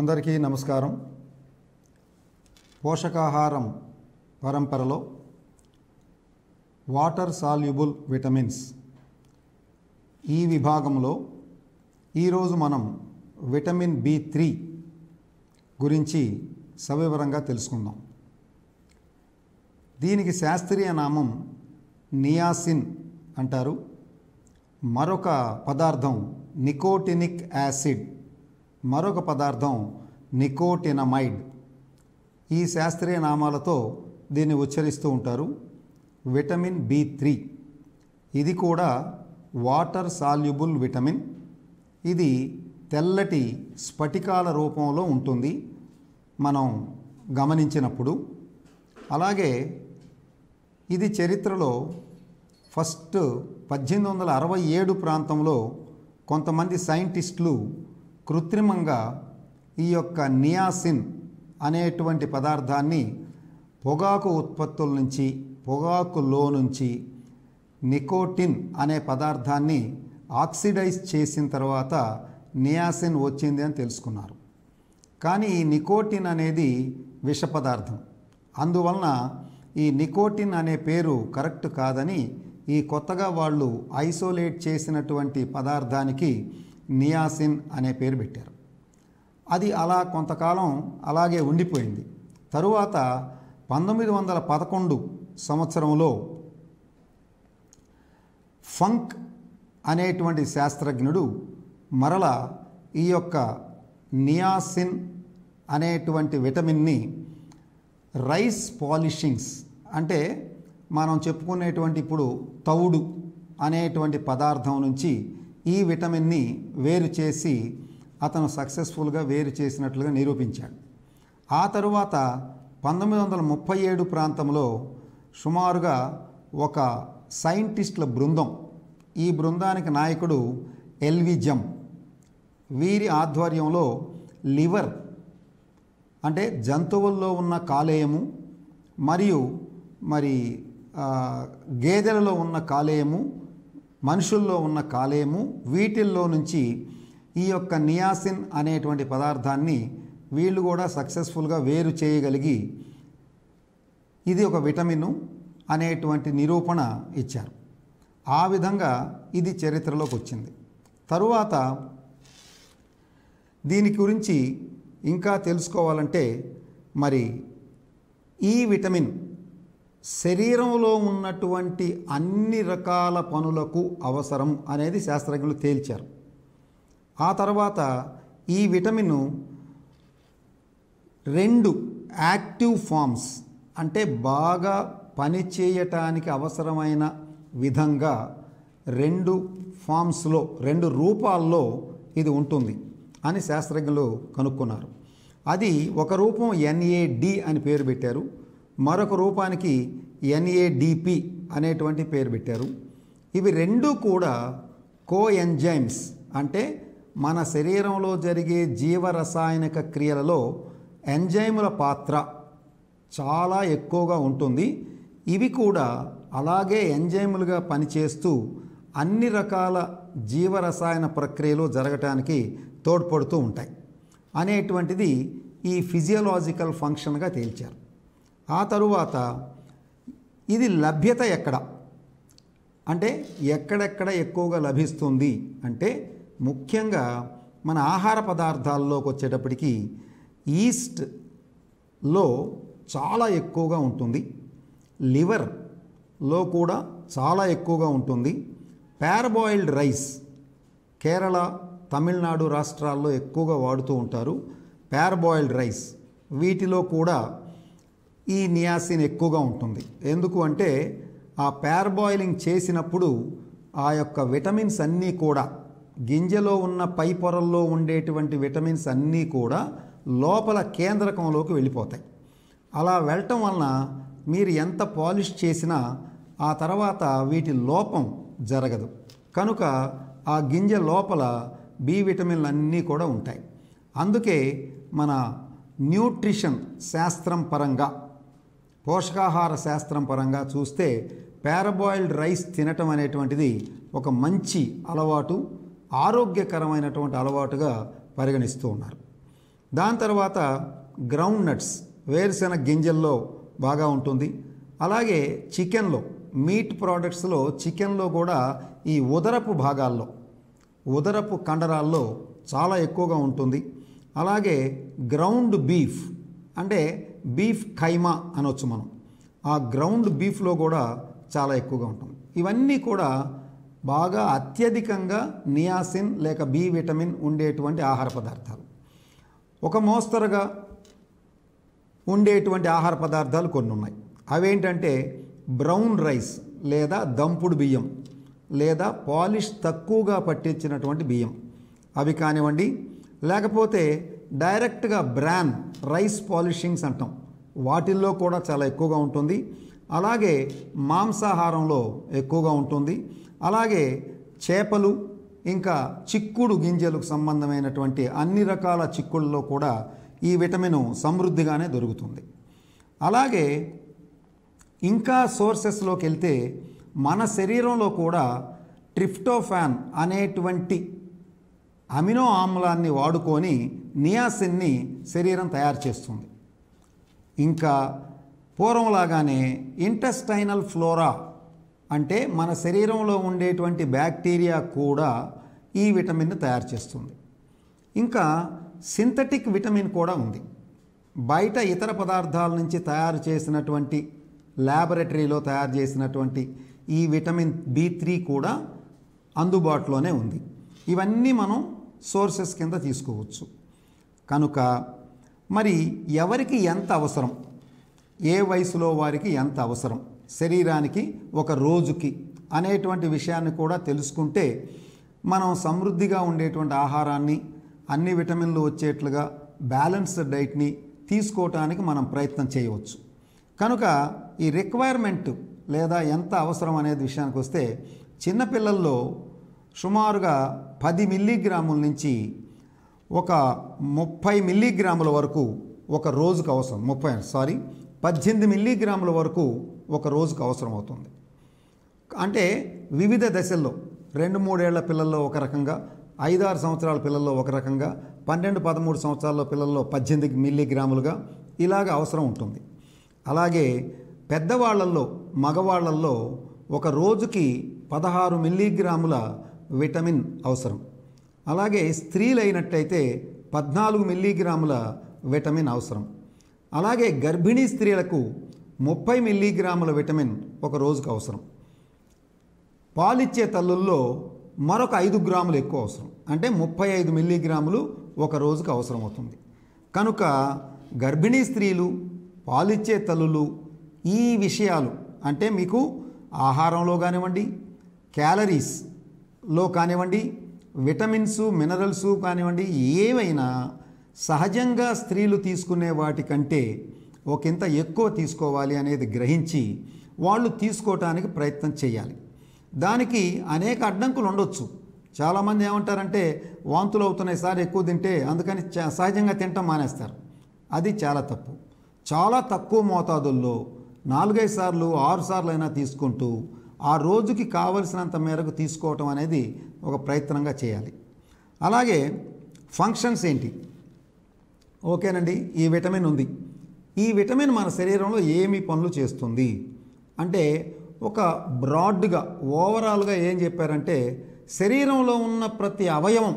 అందరికీ నమస్కారం. పోషకాహారం పరంపరలో వాటర్ సాల్యుబుల్ విటమిన్స్ ఈ విభాగంలో ఈరోజు మనం విటమిన్ B3 గురించి సవివరంగా తెలుసుకుందాం. దీనికి శాస్త్రీయ నామం నియాసిన్ అంటారు. మరొక పదార్థం నికోటినిక్ యాసిడ్, మరొక పదార్థం నికోటినమైడ్. ఈ శాస్త్రీయ నామాలతో దీన్ని ఉచ్చరిస్తూ ఉంటారు. విటమిన్ B3 ఇది కూడా వాటర్ సాల్యుబుల్ విటమిన్. ఇది తెల్లటి స్ఫటికాల రూపంలో ఉంటుంది మనం గమనించినప్పుడు. అలాగే ఇది చరిత్రలో ఫస్ట్ 1867 ప్రాంతంలో కొంతమంది సైంటిస్టులు కృత్రిమంగా ఈ యొక్క నియాసిన్ అనేటువంటి పదార్థాన్ని పొగాకు ఉత్పత్తుల నుంచి, పొగాకులో నుంచి నికోటిన్ అనే పదార్థాన్ని ఆక్సిడైజ్ చేసిన తర్వాత నియాసిన్ వచ్చింది అని తెలుసుకున్నారు. కానీ ఈ నికోటిన్ అనేది విష పదార్థం. అందువలన ఈ నికోటిన్ అనే పేరు కరెక్ట్ కాదని ఈ కొత్తగా వాళ్ళు ఐసోలేట్ చేసినటువంటి పదార్థానికి నియాసిన్ అనే పేరు పెట్టారు. అది అలా కొంతకాలం అలాగే ఉండిపోయింది. తరువాత 1911 సంవత్సరంలో ఫంక్ అనేటువంటి శాస్త్రజ్ఞుడు మరలా ఈ యొక్క నియాసిన్ అనేటువంటి విటమిన్ని రైస్ పాలిషింగ్స్ అంటే మనం చెప్పుకునేటువంటి ఇప్పుడు తవుడు అనేటువంటి పదార్థం నుంచి ఈ విటమిన్ని వేరు చేసి అతను సక్సెస్ఫుల్గా వేరు చేసినట్లుగా నిరూపించాడు. ఆ తరువాత 1937 ప్రాంతంలో సుమారుగా ఒక సైంటిస్టుల బృందం, ఈ బృందానికి నాయకుడు ఎల్విజమ్, వీరి ఆధ్వర్యంలో లివర్ అంటే జంతువుల్లో ఉన్న కాలేయము మరియు గేదెలలో ఉన్న కాలేయము, మనుషుల్లో ఉన్న కాలేయము, వీటిల్లో నుంచి ఈ యొక్క నియాసిన్ అనేటువంటి పదార్థాన్ని వీళ్ళు కూడా సక్సెస్ఫుల్గా వేరు చేయగలిగి ఇది ఒక విటమిన్ అనేటువంటి నిరూపణ ఇచ్చారు. ఆ విధంగా ఇది చరిత్రలోకి వచ్చింది. తరువాత దీని గురించి ఇంకా తెలుసుకోవాలంటే ఈ విటమిన్ శరీరంలో ఉన్నటువంటి అన్ని రకాల పనులకు అవసరం అనేది శాస్త్రజ్ఞులు తేల్చారు. ఆ తర్వాత ఈ విటమిన్ 2 యాక్టివ్ ఫామ్స్ అంటే బాగా పనిచేయటానికి అవసరమైన విధంగా 2 ఫామ్స్లో 2 రూపాల్లో ఇది ఉంటుంది అని శాస్త్రజ్ఞులు కనుక్కున్నారు. అది ఒక రూపం NAD అని పేరు పెట్టారు, మరొక రూపానికి NADP అనేటువంటి పేరు పెట్టారు. ఇవి 2 కూడా కోఎంజైమ్స్ అంటే మన శరీరంలో జరిగే జీవరసాయనిక క్రియలలో ఎంజైముల పాత్ర చాలా ఎక్కువగా ఉంటుంది. ఇవి కూడా అలాగే ఎంజైములుగా పనిచేస్తూ అన్ని రకాల జీవరసాయన ప్రక్రియలు జరగటానికి తోడ్పడుతూ ఉంటాయి అనేటువంటిది ఈ ఫిజియోలాజికల్ ఫంక్షన్గా తేల్చారు. ఆ తరువాత ఇది లభ్యత ఎక్కడ అంటే ఎక్కడెక్కడ ఎక్కువగా లభిస్తుంది అంటే ముఖ్యంగా మన ఆహార పదార్థాల్లోకి వచ్చేటప్పటికి ఈస్ట్లో చాలా ఎక్కువగా ఉంటుంది, లివర్లో కూడా చాలా ఎక్కువగా ఉంటుంది. పారాబాయిల్డ్ రైస్ కేరళ, తమిళనాడు రాష్ట్రాల్లో ఎక్కువగా వాడుతూ ఉంటారు. పారాబాయిల్డ్ రైస్ వీటిలో కూడా ఈ నియాసిన్ ఎక్కువగా ఉంటుంది. ఎందుకు అంటే ఆ పారాబాయిలింగ్ చేసినప్పుడు ఆ యొక్క విటమిన్స్ అన్నీ కూడా గింజలో ఉన్న పై పొరల్లో ఉండేటువంటి విటమిన్స్ అన్నీ కూడా లోపల కేంద్రకంలోకి వెళ్ళిపోతాయి. అలా వెళ్ళటం వలన మీరు ఎంత పాలిష్ చేసినా ఆ తర్వాత వీటి లోపం జరగదు. కనుక ఆ గింజ లోపల బి విటమిన్లు అన్నీ కూడా ఉంటాయి. అందుకే మన న్యూట్రిషన్ శాస్త్రం పరంగా, పోషకాహార శాస్త్రం పరంగా చూస్తే పారాబాయిల్డ్ రైస్ తినటం అనేటువంటిది ఒక మంచి అలవాటు, ఆరోగ్యకరమైనటువంటి అలవాటుగా పరిగణిస్తూ ఉన్నారు. దాని తర్వాత గ్రౌండ్ నట్స్, వేరుశెనగ గింజల్లో బాగా ఉంటుంది. అలాగే చికెన్లో, మీట్ ప్రోడక్ట్స్లో చికెన్లో కూడా ఈ ఉదరపు భాగాల్లో, ఉదరపు కండరాల్లో చాలా ఎక్కువగా ఉంటుంది. అలాగే గ్రౌండ్ బీఫ్ అంటే బీఫ్ ఖైమా అనొచ్చు మనం, ఆ గ్రౌండ్ బీఫ్లో కూడా చాలా ఎక్కువగా ఉంటుంది. ఇవన్నీ కూడా బాగా అత్యధికంగా నియాసిన్ లేక బి విటమిన్ ఉండేటువంటి ఆహార పదార్థాలు. ఒక మోస్తరుగా ఉండేటువంటి ఆహార పదార్థాలు కొన్ని ఉన్నాయి. అవేంటంటే బ్రౌన్ రైస్ లేదా దంపుడు బియ్యం లేదా పాలిష్ తక్కువగా పట్టించినటువంటి బియ్యం అవి కానివ్వండి, లేకపోతే డైరెక్ట్గా బ్రాన్ రైస్ పాలిషింగ్స్ అంటాం, వాటిల్లో కూడా చాలా ఎక్కువగా ఉంటుంది. అలాగే మాంసాహారంలో ఎక్కువగా ఉంటుంది. అలాగే చేపలు, ఇంకా చిక్కుడు గింజలకు సంబంధమైనటువంటి అన్ని రకాల చిక్కుళ్ళలో కూడా ఈ విటమిన్ సమృద్ధిగానే దొరుకుతుంది. అలాగే ఇంకా సోర్సెస్లోకి వెళ్తే మన శరీరంలో కూడా ట్రిప్టోఫాన్ అనేటువంటి అమినో ఆమ్లాన్ని వాడుకొని నియాసిన్ని శరీరం తయారు చేస్తుంది. ఇంకా పూర్వంలాగానే ఇంటెస్టైనల్ ఫ్లోరా అంటే మన శరీరంలో ఉండేటువంటి బ్యాక్టీరియా కూడా ఈ విటమిన్ని తయారు చేస్తుంది. ఇంకా సింథటిక్ విటమిన్ కూడా ఉంది. బయట ఇతర పదార్థాల నుంచి తయారు చేసినటువంటి, ల్యాబొరేటరీలో తయారు చేసినటువంటి ఈ విటమిన్ B3 కూడా అందుబాటులోనే ఉంది. ఇవన్నీ మనం సోర్సెస్ కింద తీసుకోవచ్చు. కనుక మరి ఎవరికి ఎంత అవసరం, ఏ వయసులో వారికి ఎంత అవసరం శరీరానికి ఒక రోజుకి అనేటువంటి విషయాన్ని కూడా తెలుసుకుంటే మనం సమృద్ధిగా ఉండేటువంటి ఆహారాన్ని, అన్ని విటమిన్లు వచ్చేట్లుగా బ్యాలెన్స్డ్ డైట్ని తీసుకోవటానికి మనం ప్రయత్నం చేయవచ్చు. కనుక ఈ రిక్వైర్మెంట్ లేదా ఎంత అవసరం అనేది విషయానికి వస్తే చిన్నపిల్లల్లో సుమారుగా 10 మిల్లీగ్రాముల నుంచి ఒక 30 మిల్లీగ్రాముల వరకు ఒక రోజుకు అవసరం. 18 మిల్లీగ్రాముల వరకు ఒక రోజుకు అవసరం అవుతుంది. అంటే వివిధ దశల్లో 2-3 ఏళ్ల పిల్లల్లో ఒక రకంగా, 5-6 సంవత్సరాల పిల్లల్లో ఒక రకంగా, 12-13 సంవత్సరాల పిల్లల్లో 18 మిల్లీగ్రాములుగా ఇలాగ అవసరం ఉంటుంది. అలాగే పెద్దవాళ్లలో, మగవాళ్లలో ఒక రోజుకి 16 మిల్లీగ్రాముల విటమిన్ అవసరం. అలాగే స్త్రీలైనట్టయితే 14 మిల్లీగ్రాముల విటమిన్ అవసరం. అలాగే గర్భిణీ స్త్రీలకు 30 మిల్లీగ్రాముల విటమిన్ ఒక రోజుకు అవసరం. పాలిచ్చే తల్లుల్లో మరొక 5 గ్రాములు ఎక్కువ అవసరం, అంటే 35 మిల్లీగ్రాములు ఒక రోజుకు అవసరం అవుతుంది. కనుక గర్భిణీ స్త్రీలు, పాలిచ్చే తల్లులు ఈ విషయాలు అంటే మీకు ఆహారంలో కానివ్వండి, క్యాలరీస్లో కానివ్వండి, విటమిన్స్, మినరల్స్ కానివ్వండి, ఏవైనా సహజంగా స్త్రీలు తీసుకునే వాటికంటే ఒకంత ఎక్కువ తీసుకోవాలి అనేది గ్రహించి వాళ్ళు తీసుకోవటానికి ప్రయత్నం చేయాలి. దానికి అనేక అడ్డంకులు ఉండొచ్చు. చాలామంది ఏమంటారంటే వాంతులు అవుతున్నాయి సార్ ఎక్కువ తింటే, అందుకని సహజంగా తినటం మానేస్తారు. అది చాలా తప్పు. చాలా తక్కువ మోతాదుల్లో 4-5 సార్లు 6 సార్లు అయినా తీసుకుంటూ ఆ రోజుకి కావలసినంత మేరకు తీసుకోవటం అనేది ఒక ప్రయత్నంగా చేయాలి. అలాగే ఫంక్షన్స్ ఏంటి? ఓకేనండి, ఈ విటమిన్ ఉంది. ఈ విటమిన్ మన శరీరంలో ఏమి పనులు చేస్తుంది అంటే ఒక బ్రాడ్గా, ఓవరాల్గా ఏం చెప్పారంటే శరీరంలో ఉన్న ప్రతి అవయవం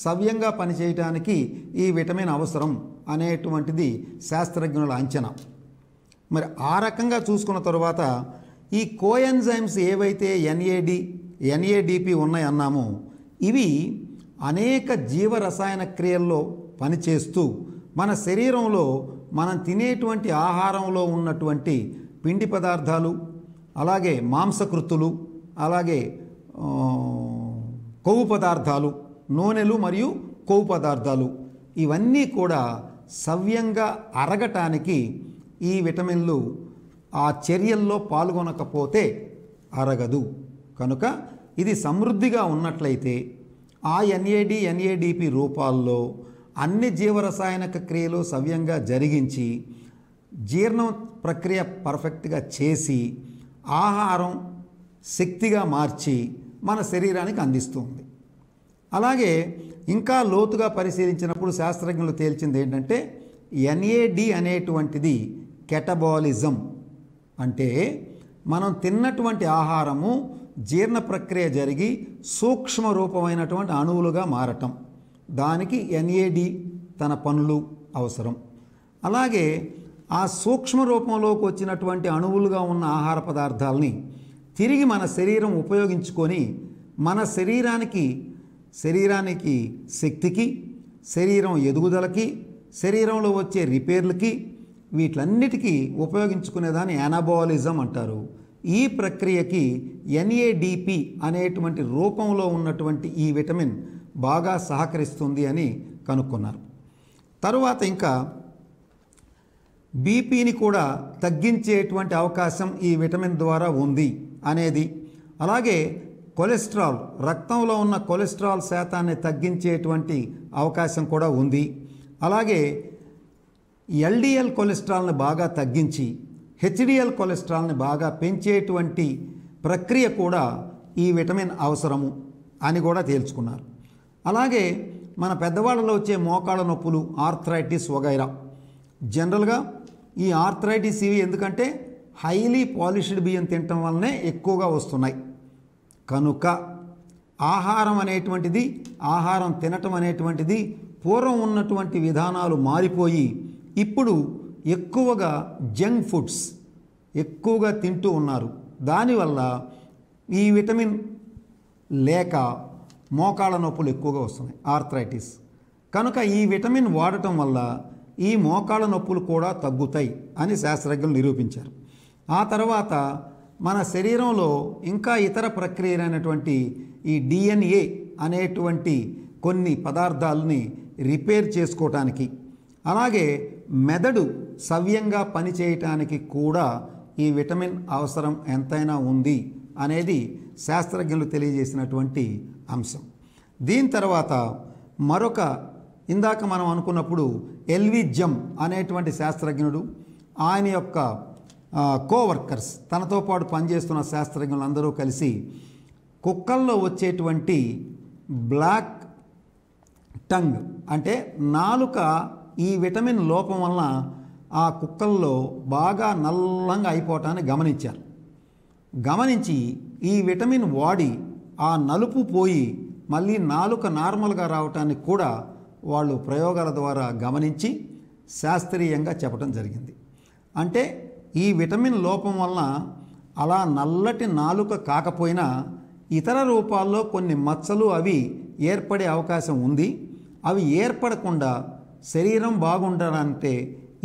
సవ్యంగా పనిచేయడానికి ఈ విటమిన్ అవసరం అనేటువంటిది శాస్త్రజ్ఞుల అంచనా. మరి ఆ రకంగా చూసుకున్న తర్వాత ఈ కోఎన్జైమ్స్ ఏవైతే NADP ఉన్నాయన్నామో ఇవి అనేక జీవరసాయన క్రియల్లో పనిచేస్తూ మన శరీరంలో మనం తినేటువంటి ఆహారంలో ఉన్నటువంటి పిండి పదార్థాలు, అలాగే మాంసకృత్తులు, అలాగే కొవ్వు పదార్థాలు, నూనెలు మరియు కొవ్వు పదార్థాలు ఇవన్నీ కూడా సవ్యంగా అరగటానికి ఈ విటమిన్లు ఆ చర్యల్లో పాల్గొనకపోతే అరగదు. కనుక ఇది సమృద్ధిగా ఉన్నట్లయితే ఆ NADP రూపాల్లో అన్ని జీవరసాయనిక క్రియలు సవ్యంగా జరిగించి జీర్ణ ప్రక్రియ పర్ఫెక్ట్గా చేసి ఆహారం శక్తిగా మార్చి మన శరీరానికి అందిస్తుంది. అలాగే ఇంకా లోతుగా పరిశీలించినప్పుడు శాస్త్రజ్ఞులు తేల్చింది ఏంటంటే NAD అనేటువంటిది కెటబాలిజం, అంటే మనం తిన్నటువంటి ఆహారము జీర్ణ ప్రక్రియ జరిగి సూక్ష్మ రూపమైనటువంటి అణువులుగా మారటం, దానికి NAD తన పనులు అవసరం. అలాగే ఆ సూక్ష్మ రూపంలోకి వచ్చినటువంటి అణువులుగా ఉన్న ఆహార పదార్థాలని తిరిగి మన శరీరం ఉపయోగించుకొని మన శరీరానికి శక్తికి, శరీరం ఎదుగుదలకి, శరీరంలో వచ్చే రిపేర్లకి, వీటన్నిటికీ ఉపయోగించుకునేదాన్ని యానబాలిజం అంటారు. ఈ ప్రక్రియకి NADP అనేటువంటి రూపంలో ఉన్నటువంటి ఈ విటమిన్ బాగా సహకరిస్తుంది అని కనుక్కున్నారు. తరువాత ఇంకా బీపీని కూడా తగ్గించేటువంటి అవకాశం ఈ విటమిన్ ద్వారా ఉంది అనేది, అలాగే కొలెస్ట్రాల్, రక్తంలో ఉన్న కొలెస్ట్రాల్ శాతాన్ని తగ్గించేటువంటి అవకాశం కూడా ఉంది. అలాగే LDL కొలెస్ట్రాల్ని బాగా తగ్గించి HDL కొలెస్ట్రాల్ని బాగా పెంచేటువంటి ప్రక్రియ కూడా ఈ విటమిన్ అవసరము అని కూడా తేల్చుకున్నారు. అలాగే మన పెద్దవాళ్ళలో వచ్చే మోకాళ్ళ నొప్పులు, ఆర్థరైటిస్ వగైరా, జనరల్గా ఈ ఆర్థరైటిస్ ఇవి ఎందుకంటే హైలీ పాలిష్డ్ బియ్యం తినటం వల్లనే ఎక్కువగా వస్తున్నాయి. కనుక ఆహారం తినటం అనేటువంటిది పూర్వం ఉన్నటువంటి విధానాలు మారిపోయి ఇప్పుడు ఎక్కువగా జంక్ ఫుడ్స్ ఎక్కువగా తింటూ ఉన్నారు. దానివల్ల ఈ విటమిన్ లేక మోకాళ్ళ నొప్పులు ఎక్కువగా వస్తున్నాయి, ఆర్థరైటిస్. కనుక ఈ విటమిన్ వాడటం వల్ల ఈ మోకాళ్ళ నొప్పులు కూడా తగ్గుతాయి అని శాస్త్రజ్ఞులు నిరూపించారు. ఆ తర్వాత మన శరీరంలో ఇంకా ఇతర ప్రక్రియలైనటువంటి ఈ DNA అనేటువంటి కొన్ని పదార్థాలని రిపేర్ చేసుకోవటానికి, అలాగే మెదడు సవ్యంగా పనిచేయటానికి కూడా ఈ విటమిన్ అవసరం ఎంతైనా ఉంది అనేది శాస్త్రజ్ఞులు తెలియజేసినటువంటి అంశం. దీని తర్వాత మరొక, ఇందాక మనం అనుకున్నప్పుడు ఎల్వి జమ్ అనేటువంటి శాస్త్రజ్ఞుడు, ఆయన యొక్క కోవర్కర్స్, తనతో పాటు పనిచేస్తున్న శాస్త్రజ్ఞులందరూ కలిసి కుక్కల్లో వచ్చేటువంటి బ్లాక్ టంగ్ అంటే నాలుక ఈ విటమిన్ లోపం వలన ఆ కుక్కల్లో బాగా నల్లంగా అయిపోవటాన్ని గమనించారు. గమనించి ఈ విటమిన్ వాడి ఆ నలుపు పోయి మళ్ళీ నాలుక నార్మల్గా రావటానికి కూడా వాళ్ళు ప్రయోగాల ద్వారా గమనించి శాస్త్రీయంగా చెప్పడం జరిగింది. అంటే ఈ విటమిన్ లోపం వలన అలా నల్లటి నాలుక కాకపోయినా ఇతర రూపాల్లో కొన్ని మచ్చలు అవి ఏర్పడే అవకాశం ఉంది. అవి ఏర్పడకుండా శరీరం బాగుండాలంటే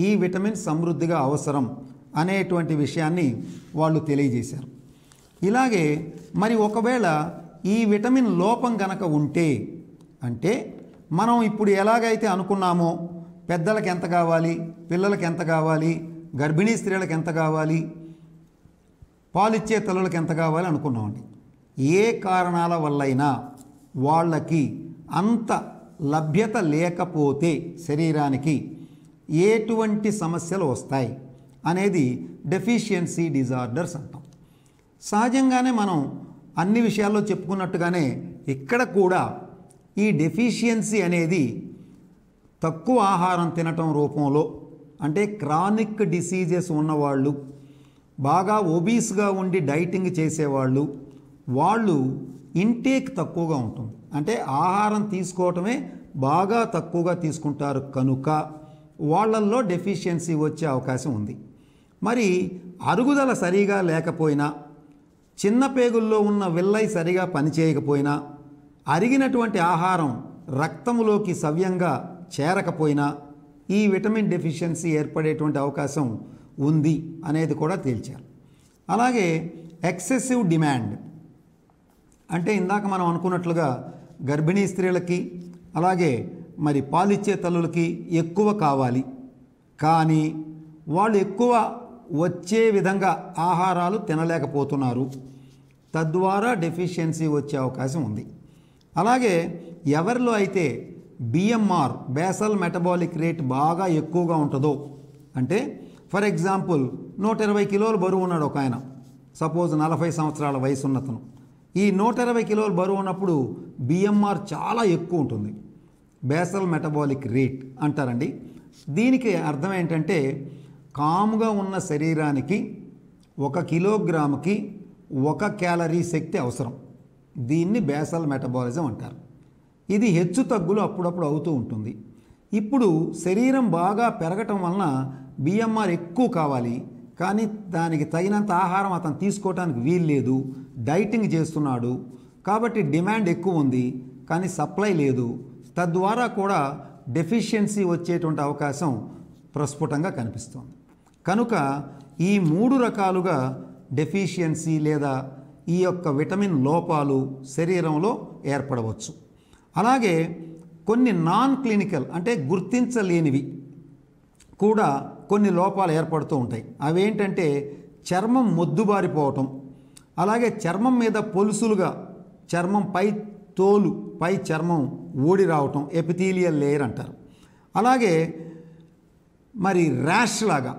ఈ విటమిన్ సమృద్ధిగా అవసరం అనేటువంటి విషయాన్ని వాళ్ళు తెలియజేశారు. ఇలాగే మరి ఒకవేళ ఈ విటమిన్ లోపం గనక ఉంటే, అంటే మనం ఇప్పుడు ఎలాగైతే అనుకున్నామో పెద్దలకు ఎంత కావాలి, పిల్లలకు ఎంత కావాలి, గర్భిణీ స్త్రీలకు ఎంత కావాలి, పాలిచ్చే తల్లులకు ఎంత కావాలి అనుకున్నామండి. ఏ కారణాల వల్లైనా వాళ్ళకి అంత లభ్యత లేకపోతే శరీరానికి ఎటువంటి సమస్యలు వస్తాయి అనేది డెఫిషియన్సీ డిజార్డర్స్ అంటాం. సహజంగానే మనం అన్ని విషయాల్లో చెప్పుకున్నట్టుగానే ఇక్కడ కూడా ఈ డెఫిషియన్సీ అనేది తక్కువ ఆహారం తినటం రూపంలో, అంటే క్రానిక్ డిసీజెస్ ఉన్నవాళ్ళు, బాగా ఒబీస్గా ఉండి డైటింగ్ చేసేవాళ్ళు, వాళ్ళు ఇంటేక్ తక్కువగా ఉంటుంది, అంటే ఆహారం తీసుకోవటమే బాగా తక్కువగా తీసుకుంటారు. కనుక వాళ్ళల్లో డెఫిషియన్సీ వచ్చే అవకాశం ఉంది. మరి అరుగుదల సరిగా లేకపోయినా, చిన్న పేగుల్లో ఉన్న విల్లై సరిగా పనిచేయకపోయినా, అరిగినటువంటి ఆహారం రక్తంలోకి సవ్యంగా చేరకపోయినా ఈ విటమిన్ డెఫిషియన్సీ ఏర్పడేటువంటి అవకాశం ఉంది అనేది కూడా తేల్చారు. అలాగే ఎక్సెసివ్ డిమాండ్, అంటే ఇందాక మనం అనుకున్నట్లుగా గర్భిణీ స్త్రీలకి అలాగే మరి పాలిచ్చే తల్లులకి ఎక్కువ కావాలి, కానీ వాళ్ళు ఎక్కువ వచ్చే విధంగా ఆహారాలు తినలేకపోతున్నారు, తద్వారా డెఫిషియన్సీ వచ్చే అవకాశం ఉంది. అలాగే ఎవరిలో అయితే BMR బేసల్ మెటబాలిక్ రేట్ బాగా ఎక్కువగా ఉంటుందో, అంటే ఫర్ ఎగ్జాంపుల్ 120 కిలోలు బరువు ఉన్నాడు ఒక ఆయన, సపోజ్ 40 సంవత్సరాల వయసు ఉన్నతను, ఈ 120 కిలోల బరువు ఉన్నప్పుడు బిఎంఆర్ చాలా ఎక్కువ ఉంటుంది, బేసల్ మెటబాలిక్ రేట్ అంటారండి. దీనికి అర్థం ఏంటంటే కాముగా ఉన్న శరీరానికి 1 కిలోగ్రాముకి 1 క్యాలరీ శక్తి అవసరం. దీన్ని బేసల్ మెటబాలిజం అంటారు. ఇది హెచ్చు తగ్గులు అప్పుడప్పుడు అవుతూ ఉంటుంది. ఇప్పుడు శరీరం బాగా పెరగటం వలన బిఎంఆర్ ఎక్కువ కావాలి, కానీ దానికి తగినంత ఆహారం అతను తీసుకోవడానికి వీల్లేదు, డైటింగ్ చేస్తున్నాడు కాబట్టి డిమాండ్ ఎక్కువ ఉంది కానీ సప్లై లేదు. తద్వారా కూడా డెఫిషియన్సీ వచ్చేటువంటి అవకాశం ప్రస్ఫుటంగా కనిపిస్తుంది. కనుక ఈ 3 రకాలుగా డెఫిషియన్సీ లేదా ఈ యొక్క విటమిన్ లోపాలు శరీరంలో ఏర్పడవచ్చు. అలాగే కొన్ని నాన్ క్లినికల్ అంటే గుర్తించలేనివి కూడా కొన్ని లోపాలు ఏర్పడుతూ ఉంటాయి. అవేంటంటే చర్మం మొద్దుబారిపోవటం, అలాగే చర్మం మీద పొలుసులుగా చర్మం పై చర్మం ఊడి రావటం, ఎపిథీలియల్ లేయర్ అంటారు. అలాగే మరి ర్యాష్ లాగా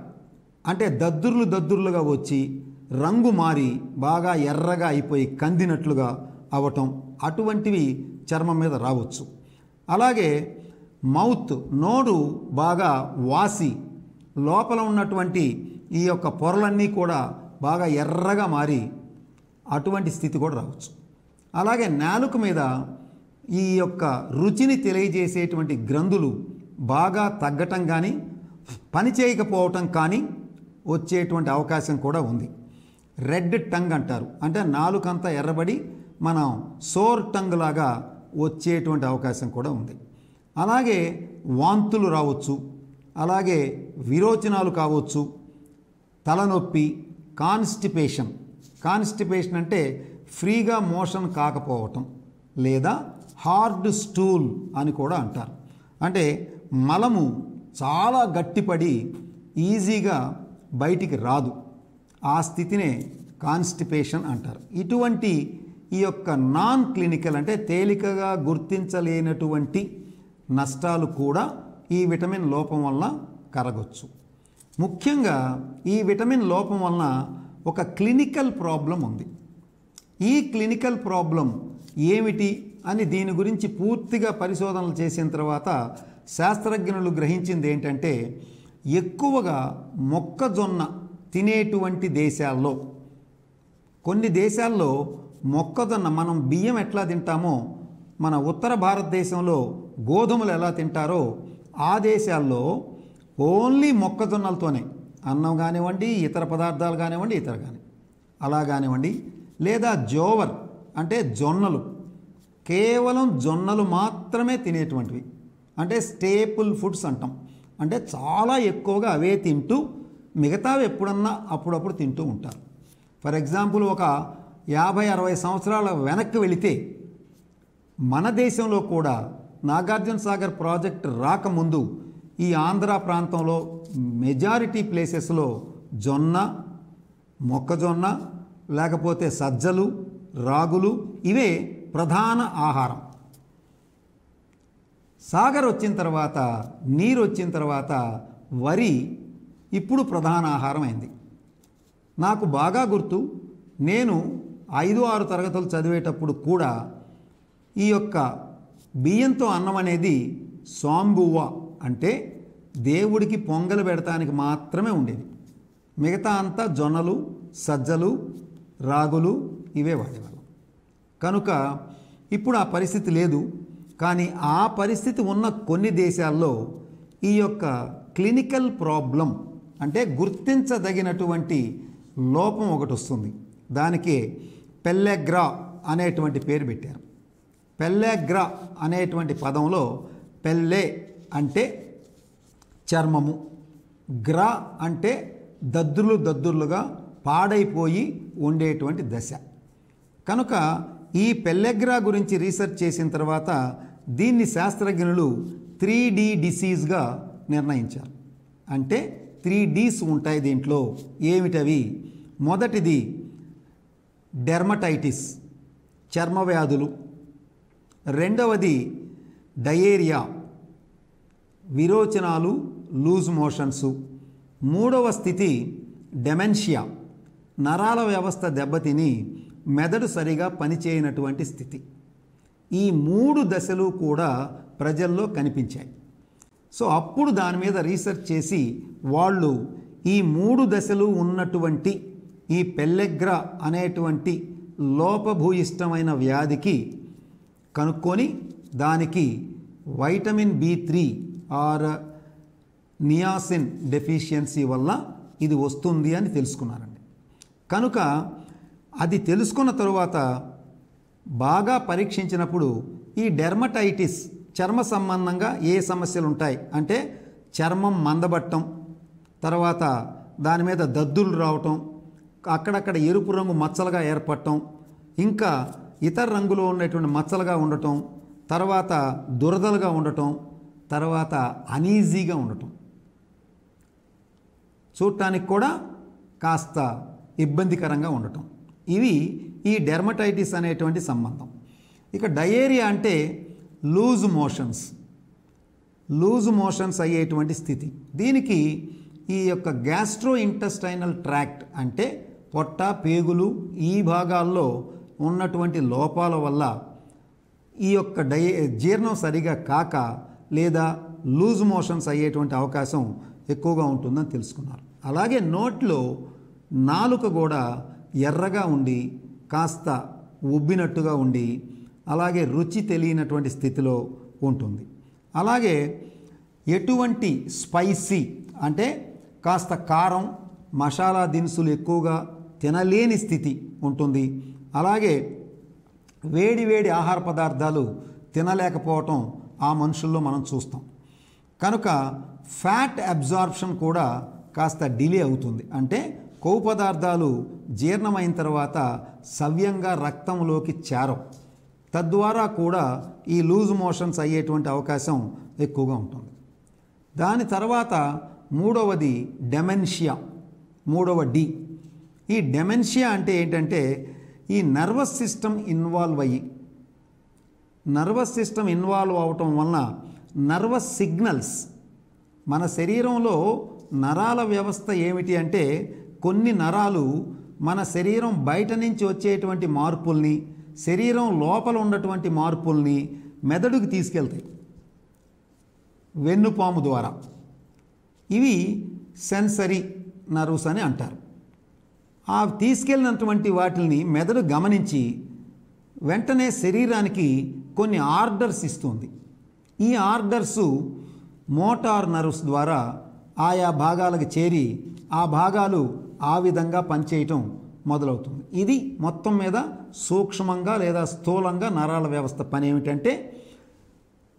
అంటే దద్దుర్లుగా వచ్చి రంగు మారి బాగా ఎర్రగా అయిపోయి కందినట్లుగా అవటం, అటువంటివి చర్మం మీద రావచ్చు. అలాగే మౌత్ నోరు బాగా వాసి లోపల ఉన్నటువంటి ఈ యొక్క పొరలన్నీ కూడా బాగా ఎర్రగా మారి అటువంటి స్థితి కూడా రావచ్చు. అలాగే నాలుక మీద ఈ యొక్క రుచిని తెలియజేసేటువంటి గ్రంథులు బాగా తగ్గటం కానీ పని చేయకపోవటం కానీ వచ్చేటువంటి అవకాశం కూడా ఉంది. రెడ్ టంగ్ అంటారు, అంటే నాలుకంతా ఎర్రబడి మనం సోర్ టంగ్ లాగా వచ్చేటువంటి అవకాశం కూడా ఉంది. అలాగే వాంతులు రావచ్చు, అలాగే విరోచనాలు కావచ్చు, తలనొప్పి, కాన్స్టిపేషన్ అంటే ఫ్రీగా మోషన్ కాకపోవటం, లేదా హార్డ్ స్టూల్ అని కూడా అంటారు. అంటే మలము చాలా గట్టిపడి ఈజీగా బయటికి రాదు, ఆ స్థితినే కాన్స్టిపేషన్ అంటారు. ఇటువంటి ఈ యొక్క నాన్ క్లినికల్ అంటే తేలికగా గుర్తించలేనటువంటి నష్టాలు కూడా ఈ విటమిన్ లోపం వలన కరగొచ్చు. ముఖ్యంగా ఈ విటమిన్ లోపం వలన ఒక క్లినికల్ ప్రాబ్లం ఉంది. ఈ క్లినికల్ ప్రాబ్లం ఏమిటి అని దీని గురించి పూర్తిగా పరిశోధనలు చేసిన తర్వాత శాస్త్రజ్ఞులు గ్రహించింది ఏంటంటే, ఎక్కువగా మొక్కజొన్న తినేటువంటి దేశాల్లో, కొన్ని దేశాల్లో మొక్కజొన్న మనం బియ్యం ఎట్లా తింటామో మన ఉత్తర భారతదేశంలో గోధుమలు ఎలా తింటారో ఆ దేశాల్లో ఓన్లీ మొక్కజొన్నలతోనే అన్నం కానివ్వండి, ఇతర పదార్థాలు కానివ్వండి, అలా కానివ్వండి, లేదా జోవర్ అంటే జొన్నలు, కేవలం జొన్నలు మాత్రమే తినేటువంటివి, అంటే స్టేపుల్ ఫుడ్స్ అంటాం. అంటే చాలా ఎక్కువగా అవే తింటూ మిగతావి ఎప్పుడన్నా అప్పుడప్పుడు తింటూ ఉంటారు. ఫర్ ఎగ్జాంపుల్ ఒక 50-60 సంవత్సరాల వెనక్కి వెళితే మన దేశంలో కూడా నాగార్జున సాగర్ ప్రాజెక్ట్ రాకముందు ఈ ఆంధ్ర ప్రాంతంలో మెజారిటీ ప్లేసెస్లో జొన్న, మొక్కజొన్న, లేకపోతే సజ్జలు, రాగులు ఇవే ప్రధాన ఆహారం. సాగర్ వచ్చిన తర్వాత, నీరు వచ్చిన తర్వాత వరి ఇప్పుడు ప్రధాన ఆహారం అయింది. నాకు బాగా గుర్తు, నేను 5-6 తరగతులు చదివేటప్పుడు కూడా ఈ యొక్క బియ్యంతో అన్నం అనేది సాంబువ్వ అంటే దేవుడికి పొంగలు పెడతానికి మాత్రమే ఉండేది. మిగతా అంతా జొన్నలు, సజ్జలు, రాగులు ఇవే వాడేవాళ్ళం. కనుక ఇప్పుడు ఆ పరిస్థితి లేదు. కానీ ఆ పరిస్థితి ఉన్న కొన్ని దేశాల్లో ఈ యొక్క క్లినికల్ ప్రాబ్లం అంటే గుర్తించదగినటువంటి లోపం ఒకటి వస్తుంది. దానికి పెల్లెగ్రా అనేటువంటి పేరు పెట్టారు. పెల్లెగ్రా అనేటువంటి పదంలో పెల్లె అంటే చర్మము, గ్రా అంటే దద్దుర్లుగా పాడైపోయి ఉండేటువంటి దశ. కనుక ఈ పెల్లెగ్రా గురించి రీసెర్చ్ చేసిన తర్వాత దీన్ని శాస్త్రజ్ఞులు 3D డిసీజ్గా నిర్ణయించారు. అంటే 3Ds ఉంటాయి దీంట్లో. ఏమిటవి? మొదటిది డెర్మటైటిస్, చర్మ వ్యాధులు. రెండవది డయేరియా, విరోచనాలు, లూజ్ మోషన్సు. మూడవ స్థితి డెమెన్షియా, నరాల వ్యవస్థ దెబ్బతిని మెదడు సరిగా పనిచేయనటువంటి స్థితి. ఈ 3 దశలు కూడా ప్రజల్లో కనిపించాయి. సో అప్పుడు దాని మీద రీసెర్చ్ చేసి వాళ్ళు ఈ 3 దశలు ఉన్నటువంటి ఈ పెల్లెగ్రా అనేటువంటి లోపభూయిష్టమైన వ్యాధికి కనుక్కొని దానికి vitamin B3 are niacin deficiency వల్ల ఇది వస్తుంది అని తెలుసుకున్నారండి. కనుక అది తెలుసుకున్న తరువాత బాగా పరీక్షించినప్పుడు ఈ డెర్మటైటిస్ చర్మ సంబంధంగా ఏ సమస్యలు ఉంటాయి అంటే చర్మం మందబట్టం, తర్వాత దాని మీద దద్దులు రావటం, అక్కడక్కడ ఎరుపు రంగు మచ్చలుగా ఏర్పడటం, ఇంకా ఇతర రంగులో ఉన్నటువంటి మచ్చలుగా ఉండటం, తర్వాత దురదలుగా ఉండటం, తర్వాత అనీజీగా ఉండటం, చూడటానికి కూడా కాస్త ఇబ్బందికరంగా ఉండటం. ఇవి ఈ డెర్మటైటిస్ అనేటువంటి సంబంధం. ఇక డయేరియా అంటే లూజ్ మోషన్స్ అయ్యేటువంటి స్థితి. దీనికి ఈ యొక్క గ్యాస్ట్రో ఇంటెస్టైనల్ ట్రాక్ట్ అంటే పొట్ట, పేగులు ఈ భాగాల్లో ఉన్నటువంటి లోపాల వల్ల ఈ యొక్క జీర్ణం సరిగా కాక లేదా లూజ్ మోషన్స్ అయ్యేటువంటి అవకాశం ఎక్కువగా ఉంటుందని తెలుసుకున్నారు. అలాగే నోట్లో నాలుక కూడా ఎర్రగా ఉండి కాస్త ఉబ్బినట్టుగా ఉండి అలాగే రుచి తెలియనటువంటి స్థితిలో ఉంటుంది. అలాగే ఎటువంటి స్పైసీ అంటే కాస్త కారం, మసాలా దినుసులు ఎక్కువగా తినలేని స్థితి ఉంటుంది. అలాగే వేడి ఆహార పదార్థాలు తినలేకపోవటం ఆ మనుషుల్లో మనం చూస్తాం. కనుక ఫ్యాట్ అబ్జార్ప్షన్ కూడా కాస్త డిలే అవుతుంది. అంటే కొవ్వు పదార్థాలు జీర్ణమైన తర్వాత సవ్యంగా రక్తంలోకి చేరవు. తద్వారా కూడా ఈ లూజ్ మోషన్స్ అయ్యేటువంటి అవకాశం ఎక్కువగా ఉంటుంది. దాని తర్వాత మూడవది డెమెన్షియా, మూడవ డి. ఈ డెమెన్షియా అంటే ఏంటంటే ఈ నర్వస్ సిస్టమ్ ఇన్వాల్వ్ అవటం వలన నర్వస్ సిగ్నల్స్ మన శరీరంలో నరాల వ్యవస్థ ఏమిటి అంటే కొన్ని నరాలు మన శరీరం బయట నుంచి వచ్చేటువంటి మార్పుల్ని, శరీరం లోపల ఉన్నటువంటి మార్పుల్ని మెదడుకు తీసుకెళ్తాయి వెన్నుపాము ద్వారా. ఇవి సెన్సరీ నర్వ్స్ అని అంటారు. ఆ తీసుకెళ్ళినటువంటి వాటిని మెదడు గమనించి వెంటనే శరీరానికి కొన్ని ఆర్డర్స్ ఇస్తుంది. ఈ ఆర్డర్సు మోటార్ నర్వ్స్ ద్వారా ఆయా భాగాలకు చేరి ఆ భాగాలు ఆ విధంగా పనిచేయటం మొదలవుతుంది. ఇది మొత్తం మీద సూక్ష్మంగా లేదా స్థూలంగా నరాల వ్యవస్థ పని ఏమిటంటే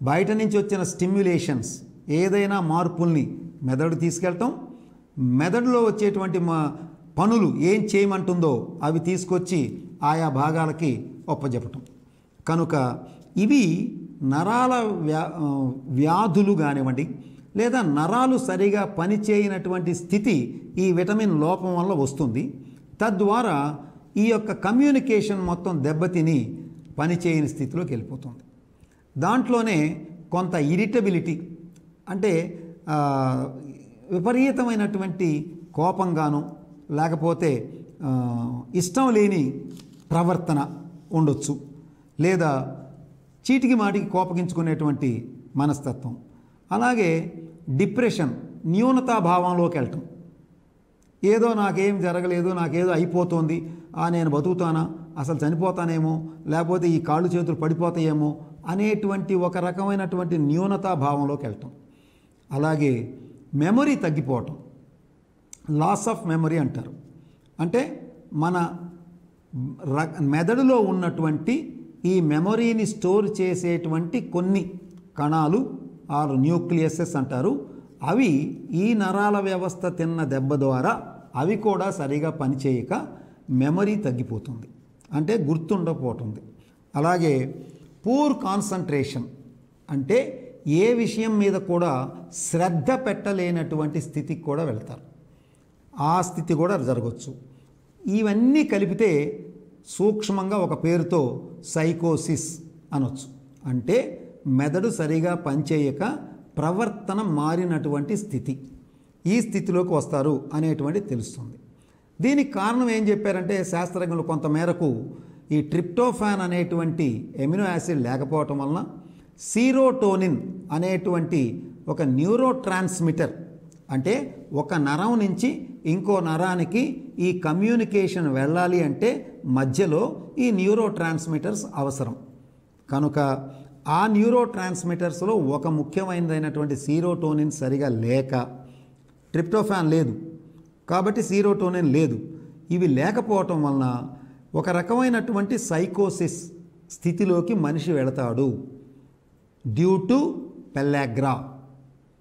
బయట నుంచి వచ్చిన స్టిమ్యులేషన్స్ ఏదైనా మార్పుల్ని మెదడు తీసుకెళ్ళటం, మెదడులో వచ్చేటువంటి పనులు ఏం చేయమంటుందో అవి తీసుకొచ్చి ఆయా భాగాలకి ఒప్పజెప్పటం. కనుక ఇవి నరాల వ్యాధులు కానివ్వండి లేదా నరాలు సరిగా పనిచేయనటువంటి స్థితి ఈ విటమిన్ లోపం వల్ల వస్తుంది. తద్వారా ఈ యొక్క కమ్యూనికేషన్ మొత్తం దెబ్బతిని పనిచేయని స్థితిలోకి వెళ్ళిపోతుంది. దాంట్లోనే కొంత ఇరిటబిలిటీ అంటే విపరీతమైనటువంటి కోపంగాను లేకపోతే ఇష్టం లేని ప్రవర్తన ఉండొచ్చు, లేదా చీటికి మాటికి కోపగించుకునేటువంటి మనస్తత్వం, అలాగే డిప్రెషన్ న్యూనతాభావంలోకి వెళ్ళటం. ఏదో నాకేం జరగలేదు, నాకేదో అయిపోతుంది, నేను బతుకుతానా, అసలు చనిపోతానేమో, లేకపోతే ఈ కాళ్ళు చేతులు పడిపోతాయేమో అనేటువంటి ఒక రకమైనటువంటి న్యూనతాభావంలోకి వెళ్ళటం. అలాగే మెమరీ తగ్గిపోవటం, లాస్ ఆఫ్ మెమరీ అంటారు. అంటే మన మెదడులో ఉన్నటువంటి ఈ మెమరీని స్టోర్ చేసేటువంటి కొన్ని కణాలు ఆరు న్యూక్లియసెస్ అంటారు. అవి ఈ నరాల వ్యవస్థ తిన్న దెబ్బ ద్వారా అవి కూడా సరిగా పనిచేయక మెమరీ తగ్గిపోతుంది, అంటే గుర్తుండకపోతుంది. అలాగే పూర్ కాన్సంట్రేషన్ అంటే ఏ విషయం మీద కూడా శ్రద్ధ పెట్టలేనటువంటి స్థితికి కూడా వెళ్తారు. ఆ స్థితి కూడా జరగవచ్చు. ఇవన్నీ కలిపితే సూక్ష్మంగా ఒక పేరుతో సైకోసిస్ అనొచ్చు. అంటే మెదడు సరిగా పనిచేయక ప్రవర్తన మారినటువంటి స్థితి, ఈ స్థితిలోకి వస్తారు అనేటువంటి తెలుస్తుంది. దీనికి కారణం ఏం చెప్పారంటే శాస్త్రజ్ఞులు కొంతమేరకు ఈ ట్రిప్టోఫాన్ అనేటువంటి ఎమినో యాసిడ్ లేకపోవటం వలన సీరోటోనిన్ అనేటువంటి ఒక న్యూరో ట్రాన్స్మిటర్, అంటే ఒక నరం నుంచి ఇంకో నరానికి ఈ కమ్యూనికేషన్ వెళ్ళాలి అంటే మధ్యలో ఈ న్యూరో ట్రాన్స్మిటర్స్ అవసరం. కనుక ఆ న్యూరో ట్రాన్స్మిటర్స్లో ఒక ముఖ్యమైనదైనటువంటి సీరోటోనిన్ సరిగా లేక, ట్రిప్టోఫాన్ లేదు కాబట్టి సీరోటోనిన్ లేదు, ఇవి లేకపోవటం వలన ఒక రకమైనటువంటి సైకోసిస్ స్థితిలోకి మనిషి వెళతాడు. డ్యూ టు పెల్లాగ్రా,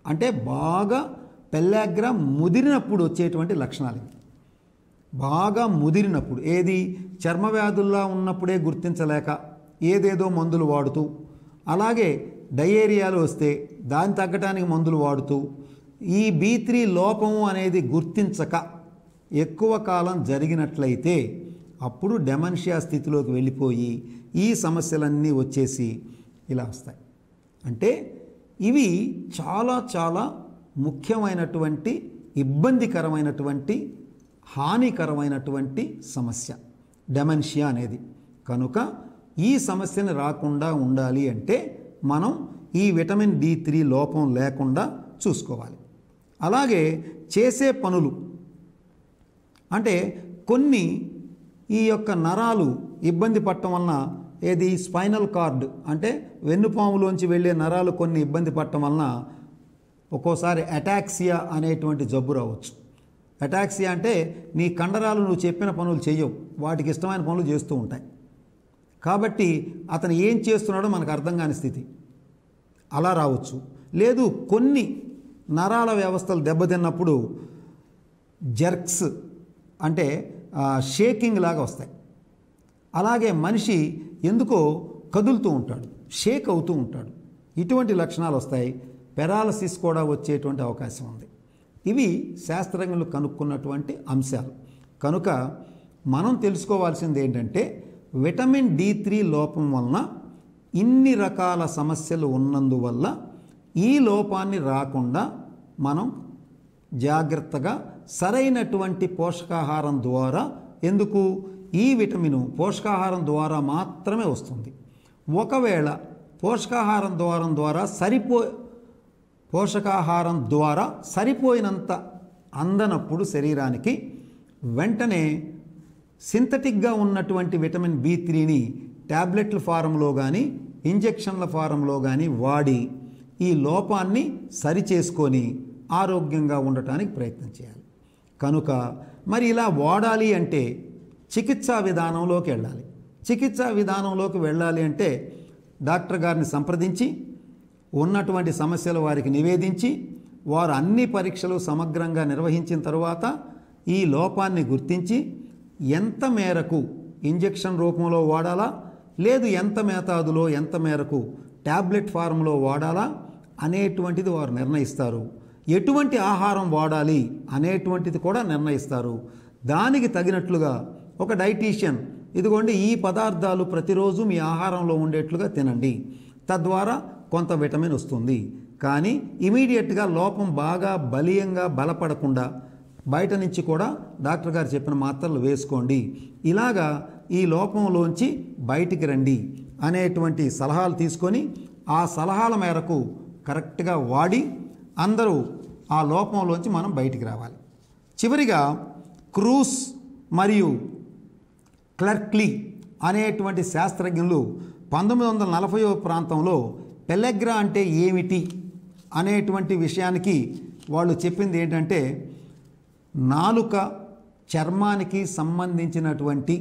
అంటే బాగా పెల్లాగ్రా ముదిరినప్పుడు వచ్చేటువంటి లక్షణాలు. బాగా ముదిరినప్పుడు, ఏది చర్మ వ్యాధుల్లా ఉన్నప్పుడే గుర్తించలేక ఏదేదో మందులు వాడుతూ, అలాగే డయేరియాలు వస్తే దాన్ని తగ్గడానికి మందులు వాడుతూ, ఈ B3 లోపము అనేది గుర్తించక ఎక్కువ కాలం జరిగినట్లయితే అప్పుడు డెమెన్షియా స్థితిలోకి వెళ్ళిపోయి ఈ సమస్యలన్నీ వచ్చేసి ఇలా వస్తాయి. అంటే ఇవి చాలా చాలా ముఖ్యమైనటువంటి ఇబ్బందికరమైనటువంటి హానికరమైనటువంటి సమస్య డెమెన్షియా అనేది. కనుక ఈ సమస్యను రాకుండా ఉండాలి అంటే మనం ఈ విటమిన్ D3 లోపం లేకుండా చూసుకోవాలి. అలాగే చేసే పనులు, అంటే కొన్ని ఈ యొక్క నరాలు ఇబ్బంది పడటం వలన, ఏది స్పైనల్ కార్డ్ అంటే వెన్నుపాములోంచి వెళ్ళే నరాలు కొన్ని ఇబ్బంది పడటం వలన ఒక్కోసారి అటాక్సియా అనేటువంటి జబ్బు రావచ్చు. అటాక్సియా అంటే నీ కండరాలు నువ్వు చెప్పిన పనులు చేయవు, వాటికి ఇష్టమైన పనులు చేస్తూ ఉంటాయి. కాబట్టి అతను ఏం చేస్తున్నాడో మనకు అర్థం కాని స్థితి అలా రావచ్చు. లేదు, కొన్ని నరాల వ్యవస్థలు దెబ్బతిన్నప్పుడు జర్క్స్ అంటే షేకింగ్ లాగా వస్తాయి. అలాగే మనిషి ఎందుకో కదులుతూ ఉంటాడు, షేక్ అవుతూ ఉంటాడు, ఇటువంటి లక్షణాలు వస్తాయి. పెరాలసిస్ కూడా వచ్చేటువంటి అవకాశం ఉంది. ఇవి శాస్త్రజ్ఞులు కనుక్కున్నటువంటి అంశాలు. కనుక మనం తెలుసుకోవాల్సింది ఏంటంటే విటమిన్ D3 లోపం వలన ఇన్ని రకాల సమస్యలు ఉన్నందువల్ల ఈ లోపాన్ని రాకుండా మనం జాగ్రత్తగా సరైనటువంటి పోషకాహారం ద్వారా, ఎందుకు ఈ విటమిను పోషకాహారం ద్వారా మాత్రమే వస్తుంది. ఒకవేళ పోషకాహారం ద్వారా సరిపోయినంత అందనప్పుడు శరీరానికి వెంటనే సింథటిక్గా ఉన్నటువంటి విటమిన్ B3ని ట్యాబ్లెట్ల ఫారంలో కానీ ఇంజెక్షన్ల ఫారంలో కానీ వాడి ఈ లోపాన్ని సరిచేసుకొని ఆరోగ్యంగా ఉండటానికి ప్రయత్నం చేయాలి. కనుక మరి ఇలా వాడాలి అంటే చికిత్సా విధానంలోకి వెళ్ళాలి. చికిత్సా విధానంలోకి వెళ్ళాలి అంటే డాక్టర్ గారిని సంప్రదించి ఉన్నటువంటి సమస్యలు వారికి నివేదించి వారు అన్ని పరీక్షలు సమగ్రంగా నిర్వహించిన తరువాత ఈ లోపాన్ని గుర్తించి ఎంత మేరకు ఇంజెక్షన్ రూపంలో వాడాలా, లేదు ఎంత మోతాదులో ఎంత మేరకు ట్యాబ్లెట్ ఫారంలో వాడాలా అనేటువంటిది వారు నిర్ణయిస్తారు. ఎటువంటి ఆహారం వాడాలి అనేటువంటిది కూడా నిర్ణయిస్తారు. దానికి తగినట్లుగా ఒక డైటీషియన్, ఇదిగోండి ఈ పదార్థాలు ప్రతిరోజు మీ ఆహారంలో ఉండేట్లుగా తినండి, తద్వారా కొంత విటమిన్ వస్తుంది. కానీ ఇమీడియట్గా లోపం బాగా బలీయంగా బలపడకుండా బయట నుంచి కూడా డాక్టర్ గారు చెప్పిన మాత్రలు వేసుకోండి, ఇలాగా ఈ లోపంలోంచి బయటికి రండి అనేటువంటి సలహాలు తీసుకొని ఆ సలహాల మేరకు కరెక్ట్గా వాడి అందరూ ఆ లోపంలోంచి మనం బయటికి రావాలి. చివరిగా క్రూస్ మరియు క్లర్క్లీ అనేటువంటి శాస్త్రజ్ఞులు 1940వ ప్రాంతంలో పెల్లెగ్రా అంటే ఏమిటి అనేటువంటి విషయానికి వాళ్ళు చెప్పింది ఏంటంటే, నాలుక చర్మానికి సంబంధించినటువంటి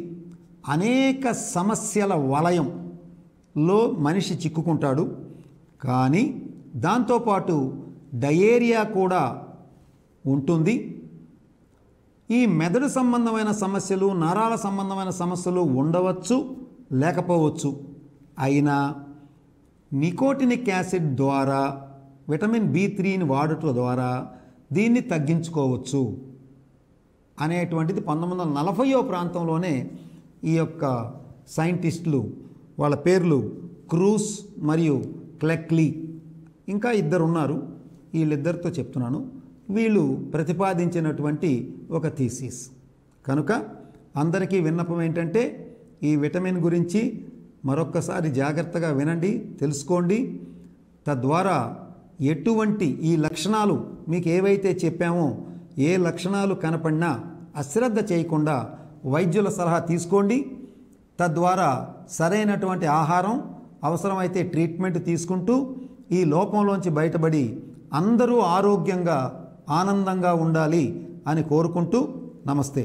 అనేక సమస్యల వలయంలో మనిషి చిక్కుకుంటాడు. కానీ దాంతోపాటు డయేరియా కూడా ఉంటుంది. ఈ మెదడు సంబంధమైన సమస్యలు, నరాల సంబంధమైన సమస్యలు ఉండవచ్చు, లేకపోవచ్చు. అయినా నికోటినిక్ యాసిడ్ ద్వారా విటమిన్ B3ని వాడటం ద్వారా దీన్ని తగ్గించుకోవచ్చు అనేటువంటిది 1940వ ప్రాంతంలోనే ఈ యొక్క సైంటిస్టులు, వాళ్ళ పేర్లు క్రూస్ మరియు క్లెక్లీ, ఇంకా ఇద్దరు ఉన్నారు, వీళ్ళిద్దరితో చెప్తున్నాను, వీళ్ళు ప్రతిపాదించినటువంటి ఒక థీసిస్. కనుక అందరికీ విన్నపం ఏంటంటే ఈ విటమిన్ గురించి మరొక్కసారి జాగ్రత్తగా వినండి, తెలుసుకోండి. తద్వారా ఎటువంటి ఈ లక్షణాలు మీకు ఏవైతే చెప్పామో ఏ లక్షణాలు కనపడినా అశ్రద్ధ చేయకుండా వైద్యుల సలహా తీసుకోండి. తద్వారా సరైనటువంటి ఆహారం, అవసరమైతే ట్రీట్మెంట్ తీసుకుంటూ ఈ లోపంలోంచి బయటపడి అందరూ ఆరోగ్యంగా ఆనందంగా ఉండాలి అని కోరుకుంటూ నమస్తే.